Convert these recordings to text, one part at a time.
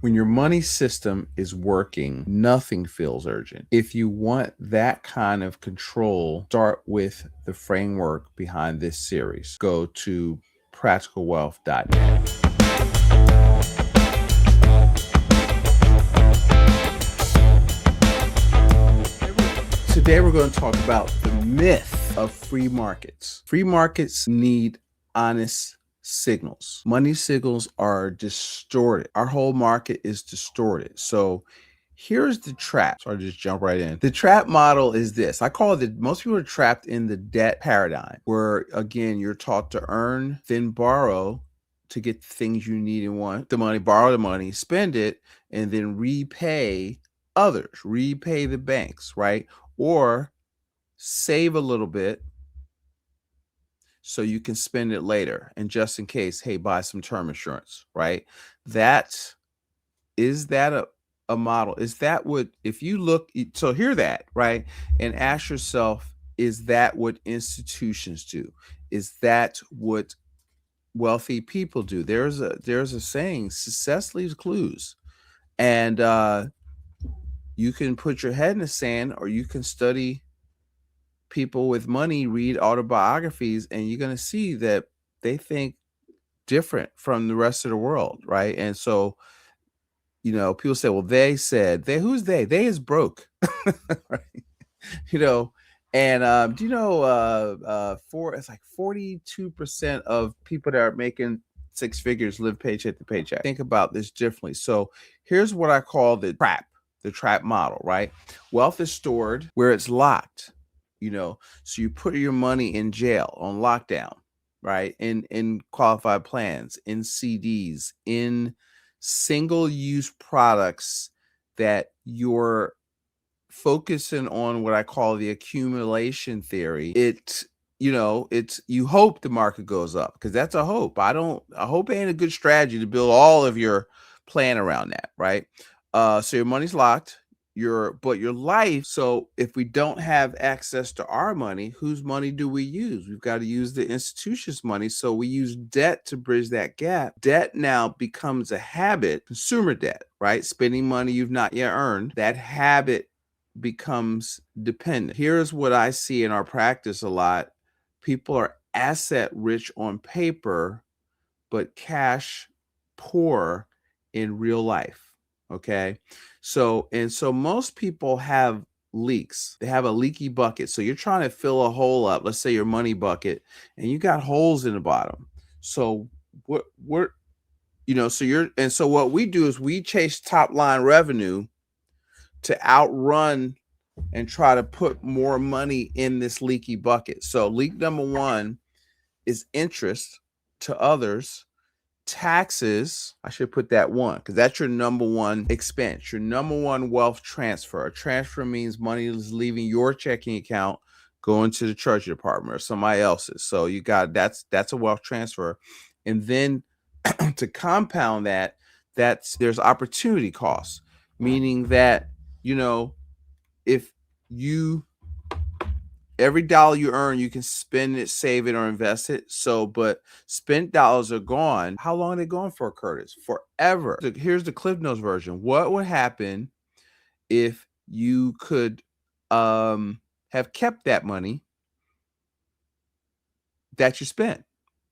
When your money system is working, nothing feels urgent. If you want that kind of control, start with the framework behind this series. Go to practicalwealth.net. Today we're going to talk about the myth of free markets. Free markets need honest signals. Money signals are distorted. Our whole market is distorted. So here's the trap. So I'll just jump right in. The trap model is this. I call it most people are trapped in the debt paradigm, where again, you're taught to earn, then borrow to get the things you need and want. The money, borrow the money, spend it, and then repay others, repay the banks, right? Or save a little bit so you can spend it later. And just in case, hey, buy some term insurance, right? That is that a model? Is that what, if you look, so hear that, right? And ask yourself, is that what institutions do? Is that what wealthy people do? There's a saying, success leaves clues. And you can put your head in the sand, or you can study people with money, read autobiographies, and you're going to see that they think different from the rest of the world, right? And so, people say, well, they said, who's they? They is broke, right? You know, and do you know, it's like 42% of people that are making six figures live paycheck to paycheck. Think about this differently. So here's what I call the trap model, right? Wealth is stored where it's locked, so you put your money in jail on lockdown, right? In qualified plans, in CDs, in single use products that you're focusing on, what I call the accumulation theory. It's you hope the market goes up, because that's a hope. A hope ain't a good strategy to build all of your plan around that, right? So your money's locked, but your life. So if we don't have access to our money, whose money do we use? We've got to use the institution's money. So we use debt to bridge that gap. Debt now becomes a habit, consumer debt, right? Spending money you've not yet earned. That habit becomes dependent. Here's what I see in our practice a lot. People are asset rich on paper, but cash poor in real life. Okay. So most people have leaks. They have a leaky bucket. So you're trying to fill a hole up, let's say your money bucket, and you got holes in the bottom. So what so what we do is we chase top line revenue to outrun and try to put more money in this leaky bucket. So leak number one is interest to others. Taxes, I should put that one, because that's your number one expense, your number one wealth transfer. A transfer means money is leaving your checking account, going to the treasury department or somebody else's. So you got, that's a wealth transfer. And then to compound that, there's opportunity costs, meaning that, if you every dollar you earn, you can spend it, save it, or invest it. So, but spent dollars are gone. How long are they gone for, Curtis? Forever. So here's the Cliff Notes version. What would happen if you could have kept that money that you spent,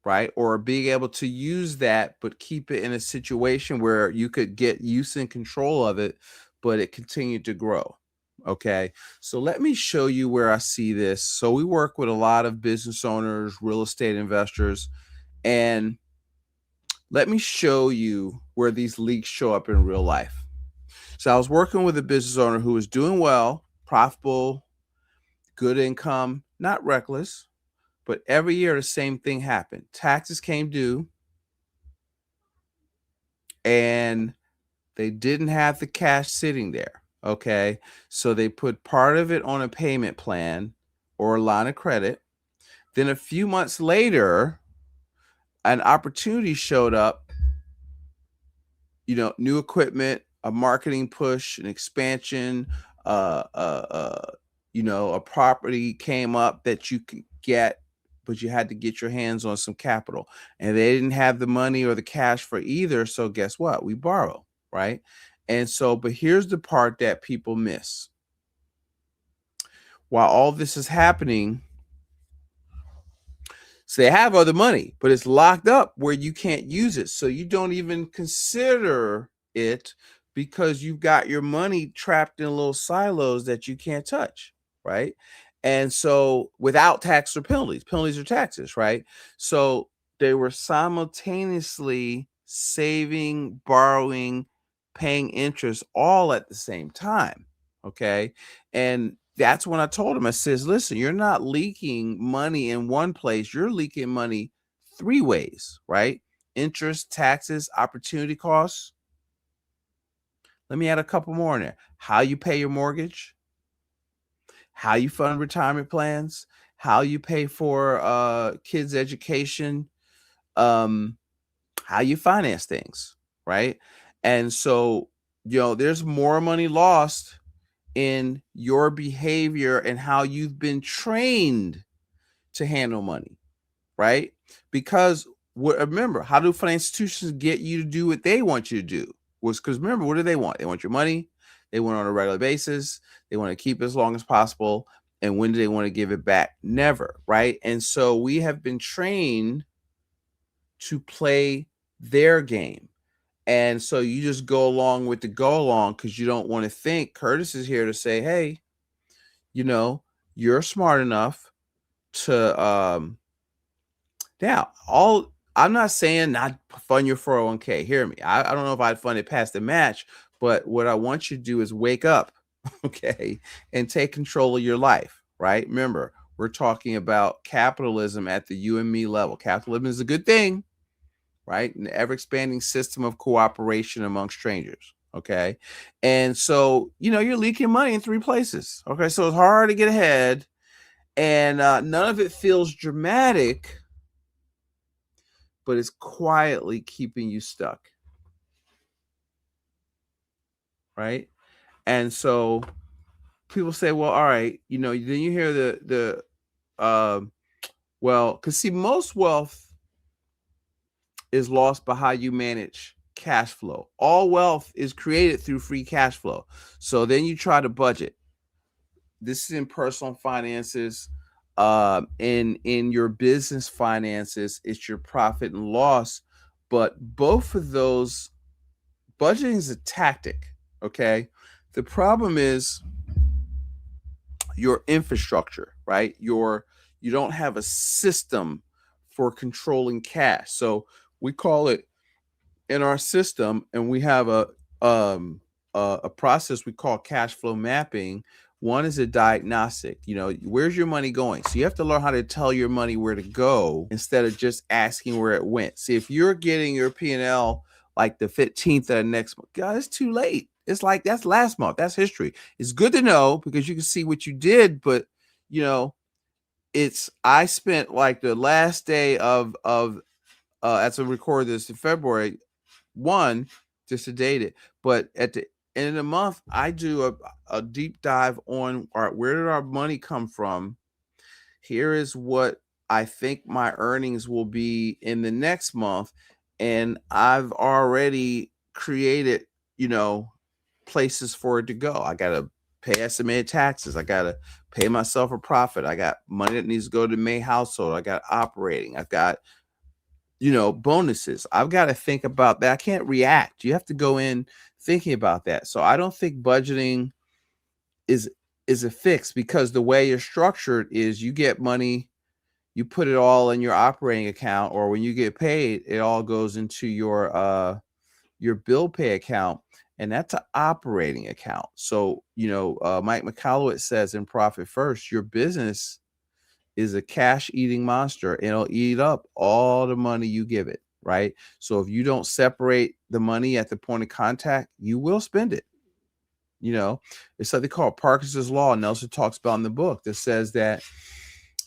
right? Or being able to use that, but keep it in a situation where you could get use and control of it, but it continued to grow. Okay. So let me show you where I see this. So we work with a lot of business owners, real estate investors, and let me show you where these leaks show up in real life. So I was working with a business owner who was doing well, profitable, good income, not reckless, but every year the same thing happened. Taxes came due and they didn't have the cash sitting there. Okay. So they put part of it on a payment plan or a line of credit. Then a few months later, an opportunity showed up, new equipment, a marketing push, an expansion, a property came up that you could get, but you had to get your hands on some capital, and they didn't have the money or the cash for either. So guess what? We borrow. right? And so, but here's the part that people miss. While all this is happening, so they have other money, but it's locked up where you can't use it. So you don't even consider it because you've got your money trapped in little silos that you can't touch, right? And so without tax or penalties or taxes, right? So they were simultaneously saving, borrowing, paying interest all at the same time. Okay. And that's when I told him, I says, listen, you're not leaking money in one place, you're leaking money three ways, right? Interest, taxes, opportunity costs. Let me add a couple more in there. How you pay your mortgage, how you fund retirement plans, how you pay for kids' education, um, how you finance things, right? And so, there's more money lost in your behavior and how you've been trained to handle money, right? Because remember, how do financial institutions get you to do what they want you to do? Was because remember, what do they want? They want your money. They want it on a regular basis. They want to keep it as long as possible. And when do they want to give it back? Never, right? And so we have been trained to play their game. And so you just go along with the go along because you don't want to think. Curtis is here to say, hey, you're smart enough to now I'm not saying not fund your 401k. Hear me. I don't know if I'd fund it past the match, but what I want you to do is wake up, okay, and take control of your life, right? Remember, we're talking about capitalism at the you and me level. Capitalism is a good thing, right? An ever expanding system of cooperation among strangers. Okay. And so, you're leaking money in three places. Okay. So it's hard to get ahead. And none of it feels dramatic, but it's quietly keeping you stuck. Right. And so people say, well, all right, then you hear because see, most wealth is lost by how you manage cash flow. All wealth is created through free cash flow. So then you try to budget. This is in personal finances. In your business finances, it's your profit and loss. But both of those, budgeting is a tactic. Okay. The problem is your infrastructure, right? You don't have a system for controlling cash. So we call it in our system, and we have a process we call cash flow mapping. One is a diagnostic. Where's your money going? So you have to learn how to tell your money where to go instead of just asking where it went. See, if you're getting your P&L like the 15th of the next month, God, it's too late. It's like that's last month. That's history. It's good to know because you can see what you did, but I spent like the last day of as I record this in February 1, just to date it. But at the end of the month, I do a deep dive on, all right, where did our money come from? Here is what I think my earnings will be in the next month. And I've already created, places for it to go. I got to pay estimated taxes. I got to pay myself a profit. I got money that needs to go to the main household. I got operating. I've got bonuses. I've got to think about that. I can't react. You have to go in thinking about that. So I don't think budgeting is a fix, because the way you're structured is you get money, you put it all in your operating account, or when you get paid, it all goes into your bill pay account, and that's an operating account. So, Mike McAllowitz says in Profit First, your business is a cash eating monster, and it'll eat up all the money you give it, right? So if you don't separate the money at the point of contact, you will spend it. It's something called Parkinson's Law. Nelson talks about in the book that says that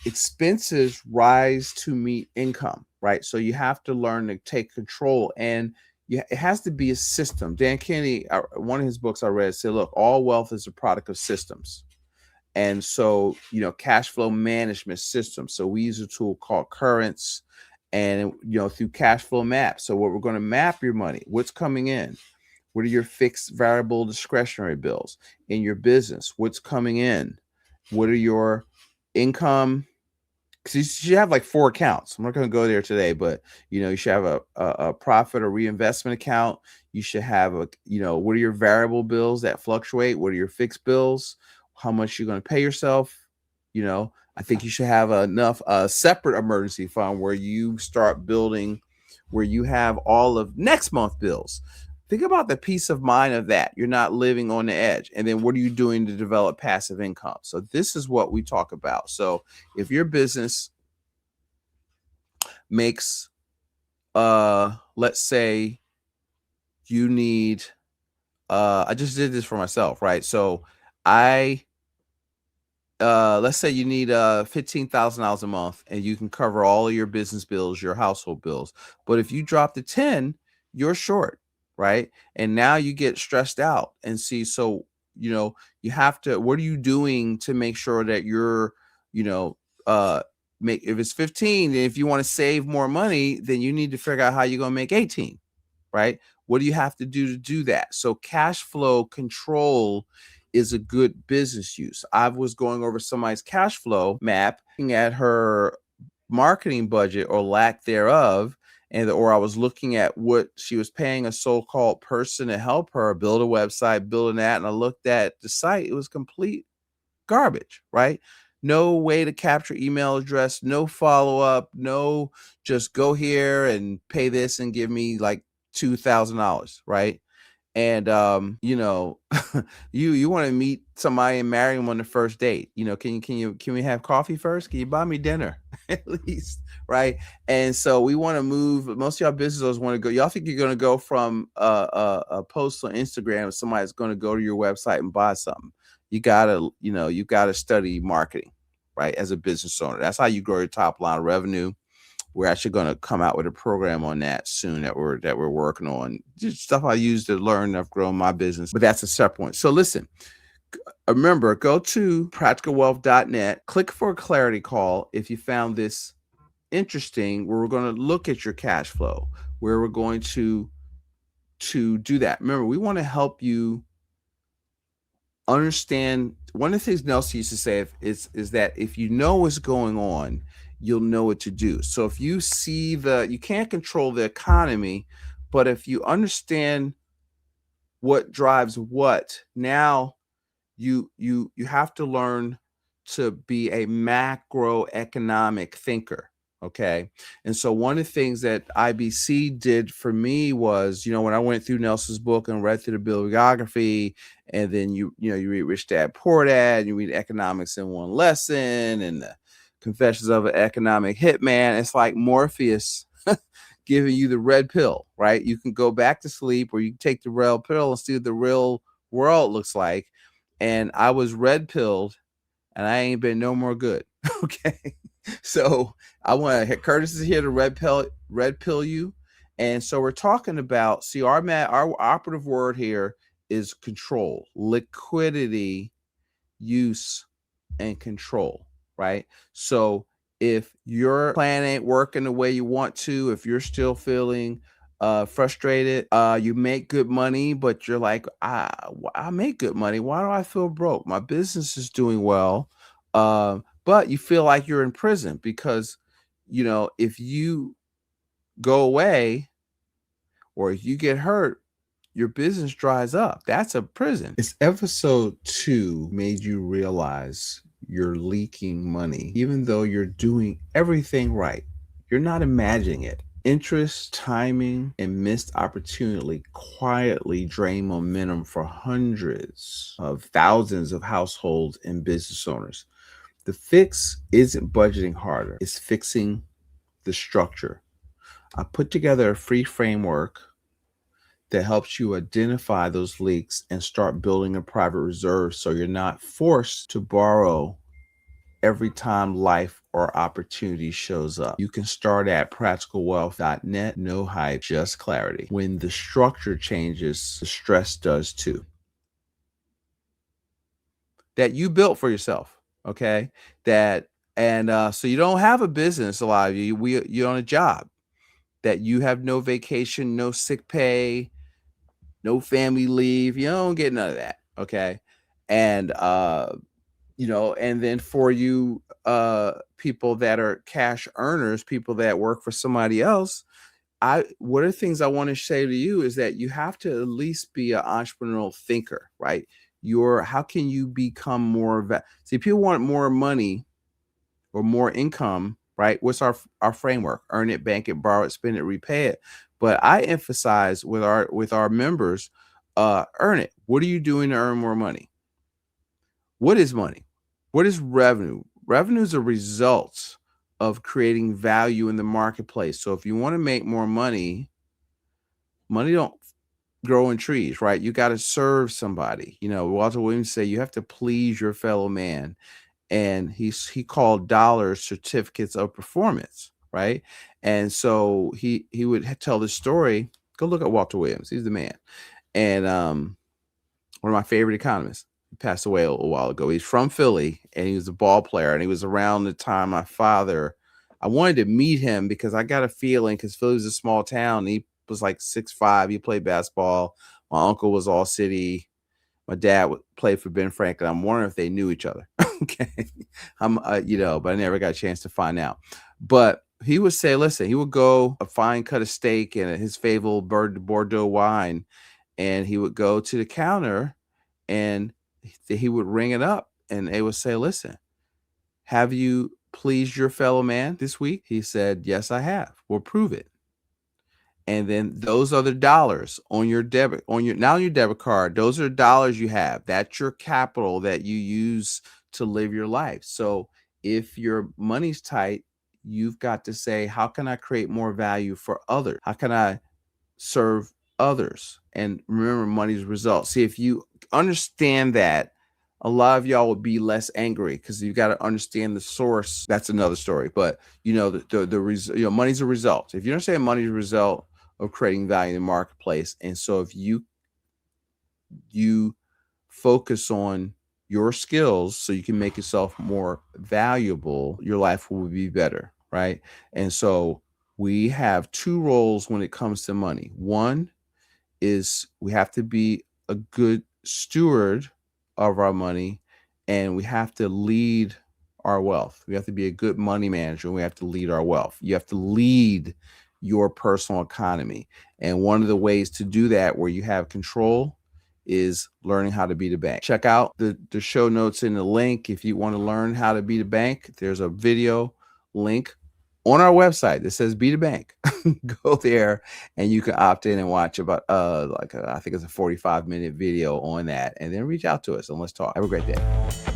expenses rise to meet income, right? So you have to learn to take control, and it has to be a system. Dan Kennedy, one of his books I read, said, look, all wealth is a product of systems. And so, cash flow management system. So we use a tool called Currents, and, through cash flow map. So what we're going to map your money, what's coming in, What are your fixed variable discretionary bills in your business? What's coming in? What are your income? Because you should have like 4 accounts. I'm not going to go there today, but you should have a profit or reinvestment account. You should have what are your variable bills that fluctuate? What are your fixed bills? How much you're going to pay yourself? I think you should have enough separate emergency fund where you start building, where you have all of next month bills. Think about the peace of mind of that. You're not living on the edge. And then what are you doing to develop passive income? So this is what we talk about. So if your business makes, let's say you need, I just did this for myself, right? So I let's say you need $15,000 a month and you can cover all of your business bills, your household bills. But if you drop to 10, you're short, right? And now you get stressed out and see, so you have to, what are you doing to make sure that you're, you know, make, if it's 15, and if you want to save more money, then you need to figure out how you're going to make 18, right? What do you have to do that? So cash flow control is a good business use. I was going over somebody's cash flow map, looking at her marketing budget or lack thereof, or I was looking at what she was paying a so-called person to help her build a website, building that, and I looked at the site. It was complete garbage, right? No way to capture email address, no follow-up, no just go here and pay this and give me like $2,000, right? And you want to meet somebody and marry them on the first date. Can we have coffee first? Can you buy me dinner at least, right? And so we want to move. Most of y'all business owners want to go. Y'all think you're going to go from a post on Instagram, somebody's going to go to your website and buy something. You gotta study marketing, right? As a business owner, that's how you grow your top line revenue. We're actually going to come out with a program on that soon that we're working on. Just stuff I use to learn. I've grown my business, but that's a separate one. So listen, remember, go to practicalwealth.net, click for a clarity call if you found this interesting, where we're going to look at your cash flow, where we're going to do that. Remember, we want to help you understand. One of the things Nelson used to say is that if you know what's going on, you'll know what to do. So if you see you can't control the economy, but if you understand what drives what, now you have to learn to be a macroeconomic thinker. Okay. And so one of the things that IBC did for me was, when I went through Nelson's book and read through the bibliography, and then you read Rich Dad Poor Dad, you read Economics in One Lesson and the Confessions of an Economic Hitman. It's like Morpheus giving you the red pill, right? You can go back to sleep, or you can take the red pill and see what the real world looks like. And I was red pilled, and I ain't been no more good. Okay. So I want to, Curtis is here to red pill you. And so we're talking about, see, our operative word here is control, liquidity, use, and control, right? So if your plan ain't working the way you want to, if you're still feeling frustrated, you make good money, but you're like, I make good money. Why do I feel broke? My business is doing well. But you feel like you're in prison because, if you go away or if you get hurt, your business dries up. That's a prison. It's episode 2 made you realize you're leaking money, even though you're doing everything right. You're not imagining it. Interest, timing, and missed opportunity quietly drain momentum for hundreds of thousands of households and business owners. The fix isn't budgeting harder, it's fixing the structure. I put together a free framework that helps you identify those leaks and start building a private reserve so you're not forced to borrow every time life or opportunity shows up. You can start at practicalwealth.net. No hype, just clarity. When the structure changes, the stress does too. That you built for yourself, okay? So you don't have a business, a lot of you. You're on a job that you have no vacation, no sick pay, no family leave. You don't get none of that. Okay. And and then for you people that are cash earners, people that work for somebody else, one of the things I want to say to you is that you have to at least be an entrepreneurial thinker, right? How can you become see, people want more money or more income, right? What's our framework? Earn it, bank it, borrow it, spend it, repay it. But I emphasize with our members, earn it. What are you doing to earn more money? What is money? What is revenue? Revenue is a result of creating value in the marketplace. So if you want to make more money, money don't grow in trees, right? You got to serve somebody. Walter Williams say you have to please your fellow man, and he called dollars certificates of performance, right? And so he would tell the story. Go look at Walter Williams. He's the man, and one of my favorite economists. He passed away a while ago. He's from Philly, and he was a ball player, and he was around the time my father. I wanted to meet him because I got a feeling, because Philly was a small town. He was like 6'5". He played basketball. My uncle was all city. My dad played for Ben Franklin. I'm wondering if they knew each other. Okay. But I never got a chance to find out. But he would say, listen, he would go a fine cut of steak and his favorite Bordeaux wine, and he would go to the counter and he would ring it up, and they would say, listen, have you pleased your fellow man this week? He said, yes, I have. Well, prove it. And then those are the dollars on your debit card. Those are the dollars you have. That's your capital that you use to live your life. So if your money's tight, you've got to say, how can I create more value for others? How can I serve others? And remember, money's result. See, if you understand that, a lot of y'all would be less angry, because you got to understand the source. That's another story. But money's a result. If you understand money's a result of creating value in the marketplace, and so if you focus on your skills so you can make yourself more valuable, your life will be better, right? And so we have two roles when it comes to money. One is we have to be a good steward of our money, and we have to lead our wealth. We have to be a good money manager, and we have to lead our wealth. You have to lead your personal economy. And one of the ways to do that, where you have control, is learning how to be the bank. Check out the show notes in the link. If you want to learn how to be the bank, there's a video link on our website that says Be the Bank. Go there and you can opt in and watch about I think it's a 45-minute video on that, and then reach out to us and let's talk. Have a great day.